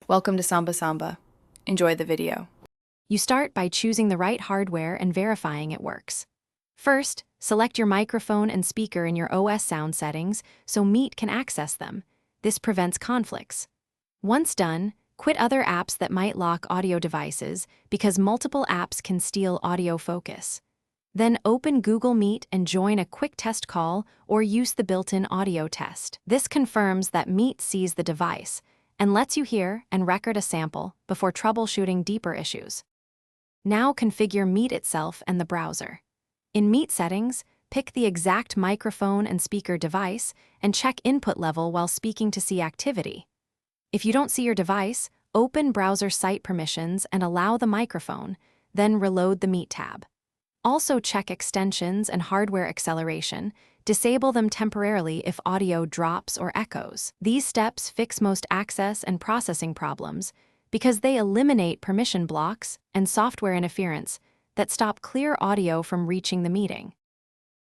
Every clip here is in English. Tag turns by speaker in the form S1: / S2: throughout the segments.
S1: Welcome to Samba Samba. Enjoy the video.
S2: You start by choosing the right hardware and verifying it works. First, select your microphone and speaker in your OS sound settings so Meet can access them. This prevents conflicts. Once done, quit other apps that might lock audio devices because multiple apps can steal audio focus. Then open Google Meet and join a quick test call or use the built-in audio test. This confirms that Meet sees the device and lets you hear and record a sample before troubleshooting deeper issues. Now configure Meet itself and the browser. In Meet settings, pick the exact microphone and speaker device and check input level while speaking to see activity. If you don't see your device, open browser site permissions and allow the microphone, then reload the Meet tab. Also check extensions and hardware acceleration. Disable them temporarily if audio drops or echoes. These steps fix most access and processing problems because they eliminate permission blocks and software interference that stop clear audio from reaching the meeting.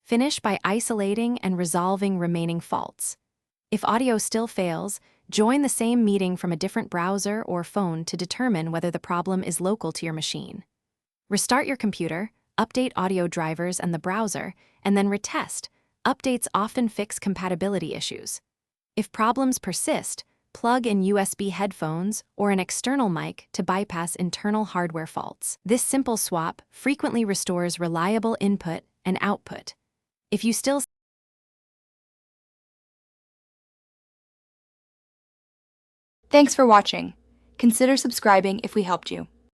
S2: Finish by isolating and resolving remaining faults. If audio still fails, join the same meeting from a different browser or phone to determine whether the problem is local to your machine. Restart your computer, update audio drivers and the browser, and then retest. Updates often fix compatibility issues. If problems persist, plug in USB headphones or an external mic to bypass internal hardware faults. This simple swap frequently restores reliable input and output. If you still
S1: Thanks for watching. Consider subscribing if we helped you.